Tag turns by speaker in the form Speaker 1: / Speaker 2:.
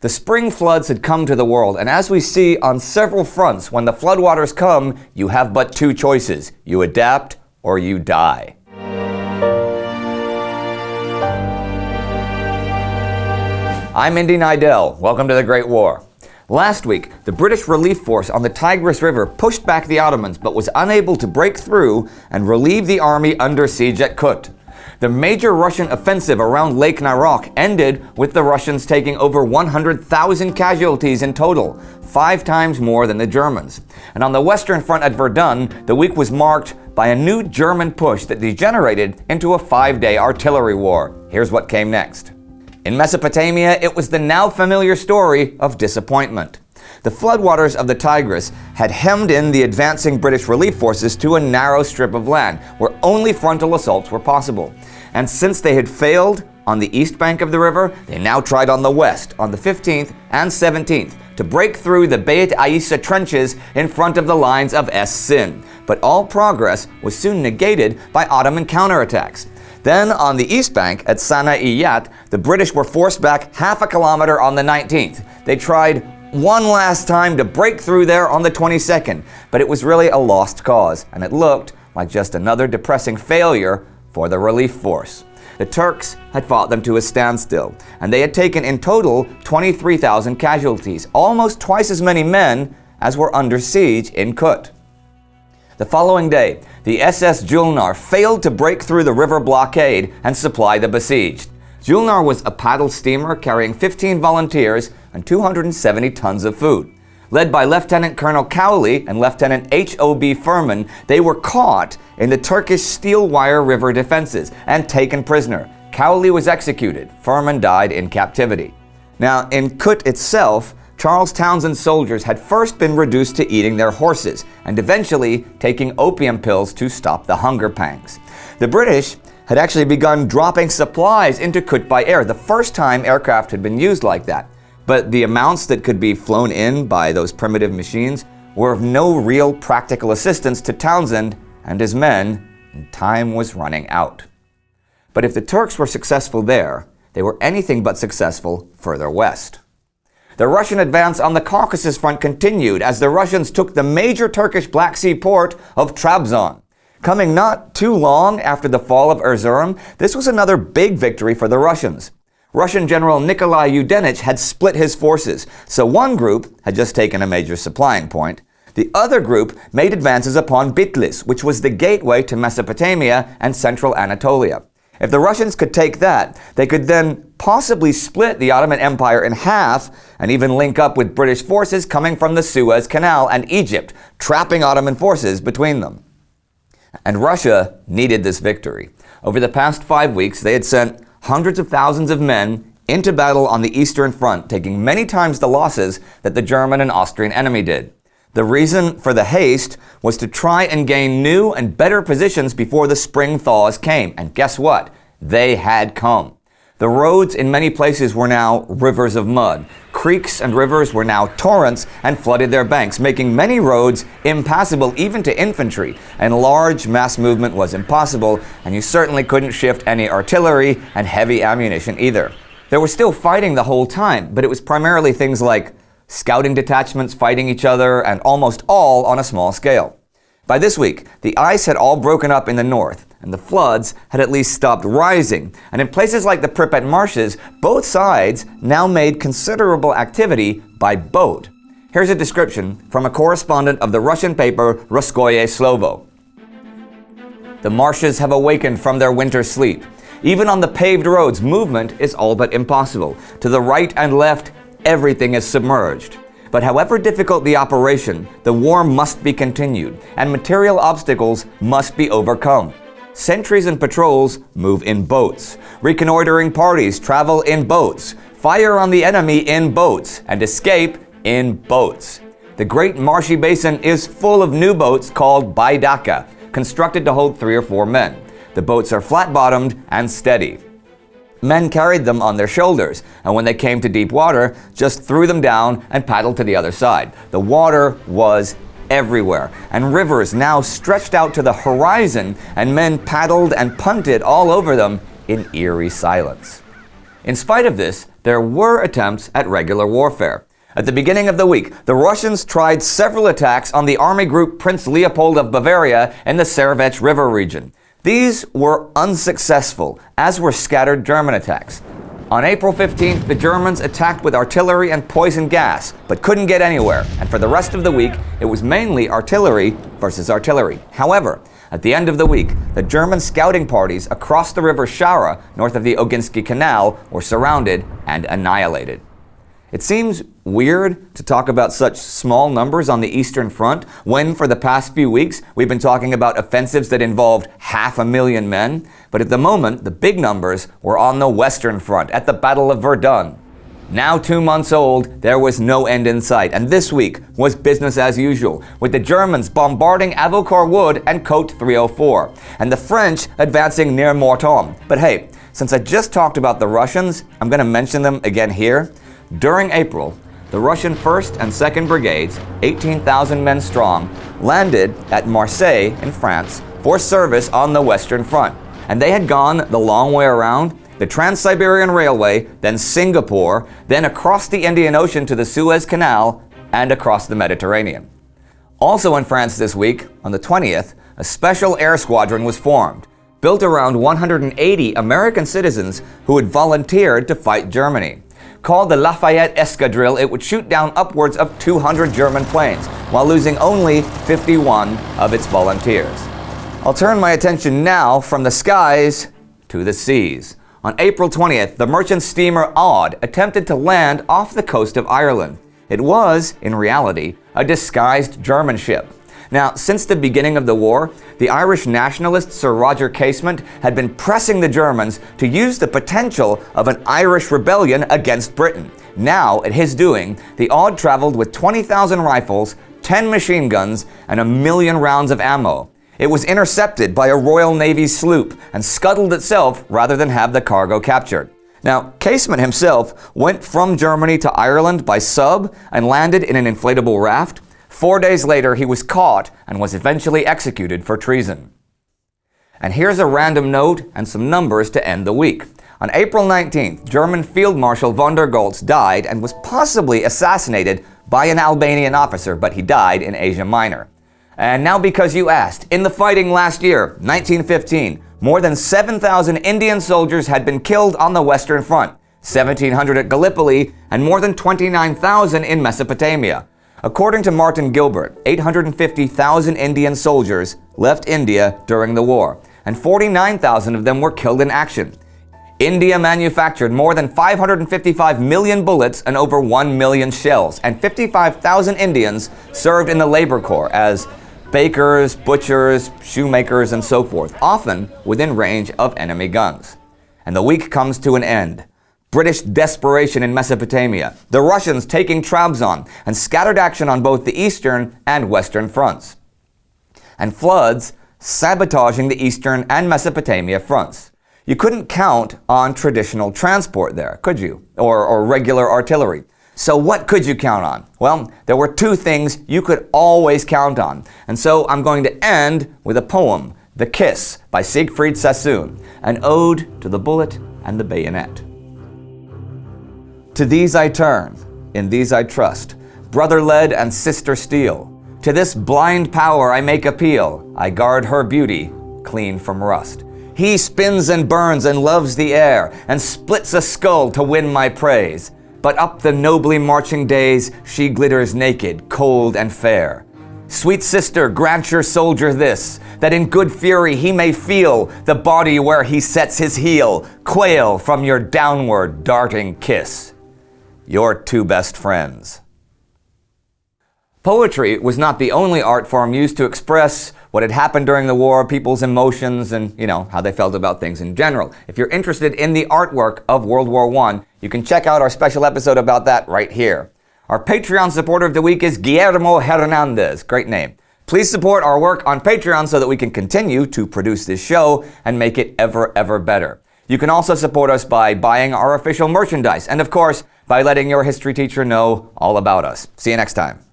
Speaker 1: The spring floods had come to the world, and as we see on several fronts, when the floodwaters come, you have but two choices. You adapt or you die. I'm Indy Nidell. Welcome to the Great War. Last week, the British relief force on the Tigris River pushed back the Ottomans but was unable to break through and relieve the army under siege at Kut. The major Russian offensive around Lake Narok ended with the Russians taking over 100,000 casualties in total, 5 times more than the Germans. And on the western front at Verdun, the week was marked by a new German push that degenerated into a 5-day artillery war. Here's what came next. In Mesopotamia, it was the now familiar story of disappointment. The floodwaters of the Tigris had hemmed in the advancing British relief forces to a narrow strip of land where only frontal assaults were possible. And since they had failed on the east bank of the river, they now tried on the west, on the 15th and 17th, to break through the Beit Aissa trenches in front of the lines of Es-Sin. But all progress was soon negated by Ottoman counterattacks. Then, on the east bank at Sanaiyat, the British were forced back half a kilometer on the 19th. They tried one last time to break through there on the 22nd, but it was really a lost cause, and it looked like just another depressing failure for the relief force. The Turks had fought them to a standstill, and they had taken in total 23,000 casualties, almost twice as many men as were under siege in Kut. The following day, the SS Julnar failed to break through the river blockade and supply the besieged. Julnar was a paddle steamer carrying 15 volunteers and 270 tons of food. Led by Lieutenant Colonel Cowley and Lieutenant H.O.B. Furman, they were caught in the Turkish steel wire river defenses and taken prisoner. Cowley was executed. Furman died in captivity. Now, in Kut itself, Charles Townshend's soldiers had first been reduced to eating their horses and eventually taking opium pills to stop the hunger pangs. The British had actually begun dropping supplies into Kut by air, the first time aircraft had been used like that. But the amounts that could be flown in by those primitive machines were of no real practical assistance to Townshend and his men, and time was running out. But if the Turks were successful there, they were anything but successful further west. The Russian advance on the Caucasus front continued as the Russians took the major Turkish Black Sea port of Trabzon. Coming not too long after the fall of Erzurum, this was another big victory for the Russians. Russian General Nikolai Yudenich had split his forces, so one group had just taken a major supplying point. The other group made advances upon Bitlis, which was the gateway to Mesopotamia and central Anatolia. If the Russians could take that, they could then possibly split the Ottoman Empire in half and even link up with British forces coming from the Suez Canal and Egypt, trapping Ottoman forces between them. And Russia needed this victory. Over the past 5 weeks, they had sent hundreds of thousands of men into battle on the Eastern Front, taking many times the losses that the German and Austrian enemy did. The reason for the haste was to try and gain new and better positions before the spring thaws came. And guess what? They had come. The roads in many places were now rivers of mud. Creeks and rivers were now torrents and flooded their banks, making many roads impassable even to infantry, and large mass movement was impossible, and you certainly couldn't shift any artillery and heavy ammunition either. There was still fighting the whole time, but it was primarily things like scouting detachments fighting each other, and almost all on a small scale. By this week, the ice had all broken up in the north, and the floods had at least stopped rising, and in places like the Pripyat marshes, both sides now made considerable activity by boat. Here's a description from a correspondent of the Russian paper Russkoye Slovo. The marshes have awakened from their winter sleep. Even on the paved roads, movement is all but impossible. To the right and left, everything is submerged. But however difficult the operation, the war must be continued, and material obstacles must be overcome. Sentries and patrols move in boats. Reconnoitering parties travel in boats. Fire on the enemy in boats, and escape in boats. The great marshy basin is full of new boats called baidaka, constructed to hold 3 or 4 men. The boats are flat-bottomed and steady. Men carried them on their shoulders, and when they came to deep water, just threw them down and paddled to the other side. The water was everywhere, and rivers now stretched out to the horizon, and men paddled and punted all over them in eerie silence. In spite of this, there were attempts at regular warfare. At the beginning of the week, the Russians tried several attacks on the army group Prince Leopold of Bavaria in the Servech River region. These were unsuccessful, as were scattered German attacks. On April 15th, the Germans attacked with artillery and poison gas, but couldn't get anywhere, and for the rest of the week, it was mainly artillery versus artillery. However, at the end of the week, the German scouting parties across the river Schara, north of the Oginsky Canal, were surrounded and annihilated. It seems weird to talk about such small numbers on the Eastern Front when, for the past few weeks, we've been talking about offensives that involved 500,000 men. But at the moment, the big numbers were on the Western Front at the Battle of Verdun. Now 2 months old, there was no end in sight, and this week was business as usual, with the Germans bombarding Avoukar Wood and Côte 304, and the French advancing near Mortain. But hey, since I just talked about the Russians, I'm going to mention them again here. During April, the Russian 1st and 2nd Brigades, 18,000 men strong, landed at Marseille in France for service on the Western Front. And they had gone the long way around, the Trans-Siberian Railway, then Singapore, then across the Indian Ocean to the Suez Canal, and across the Mediterranean. Also in France this week, on the 20th, a special air squadron was formed, built around 180 American citizens who had volunteered to fight Germany. Called the Lafayette Escadrille, it would shoot down upwards of 200 German planes, while losing only 51 of its volunteers. I'll turn my attention now from the skies to the seas. On April 20th, the merchant steamer Odd attempted to land off the coast of Ireland. It was, in reality, a disguised German ship. Now, since the beginning of the war, the Irish nationalist Sir Roger Casement had been pressing the Germans to use the potential of an Irish rebellion against Britain. Now, at his doing, the Odd traveled with 20,000 rifles, 10 machine guns, and 1,000,000 rounds of ammo. It was intercepted by a Royal Navy sloop and scuttled itself rather than have the cargo captured. Now, Casement himself went from Germany to Ireland by sub and landed in an inflatable raft. 4 days later, he was caught and was eventually executed for treason. And here's a random note and some numbers to end the week. On April 19th, German Field Marshal von der Goltz died and was possibly assassinated by an Albanian officer, but he died in Asia Minor. And now because you asked, in the fighting last year, 1915, more than 7,000 Indian soldiers had been killed on the Western Front, 1,700 at Gallipoli, and more than 29,000 in Mesopotamia. According to Martin Gilbert, 850,000 Indian soldiers left India during the war, and 49,000 of them were killed in action. India manufactured more than 555 million bullets and over 1 million shells, and 55,000 Indians served in the labor corps as bakers, butchers, shoemakers, and so forth, often within range of enemy guns. And the week comes to an end. British desperation in Mesopotamia, the Russians taking Trabzon, and scattered action on both the eastern and western fronts. And floods sabotaging the eastern and Mesopotamia fronts. You couldn't count on traditional transport there, could you? Or regular artillery. So what could you count on? Well, there were two things you could always count on. And so I'm going to end with a poem, The Kiss by Siegfried Sassoon, an ode to the bullet and the bayonet. To these I turn, in these I trust, brother lead and sister steel. To this blind power I make appeal, I guard her beauty clean from rust. He spins and burns and loves the air, and splits a skull to win my praise. But up the nobly marching days, she glitters naked, cold and fair. Sweet sister, grant your soldier this, that in good fury he may feel the body where he sets his heel, quail from your downward darting kiss. Your two best friends. Poetry was not the only art form used to express what had happened during the war, people's emotions, and, how they felt about things in general. If you're interested in the artwork of World War I, you can check out our special episode about that right here. Our Patreon supporter of the week is Guillermo Hernandez. Great name. Please support our work on Patreon so that we can continue to produce this show and make it ever, ever better. You can also support us by buying our official merchandise and, of course, by letting your history teacher know all about us. See you next time.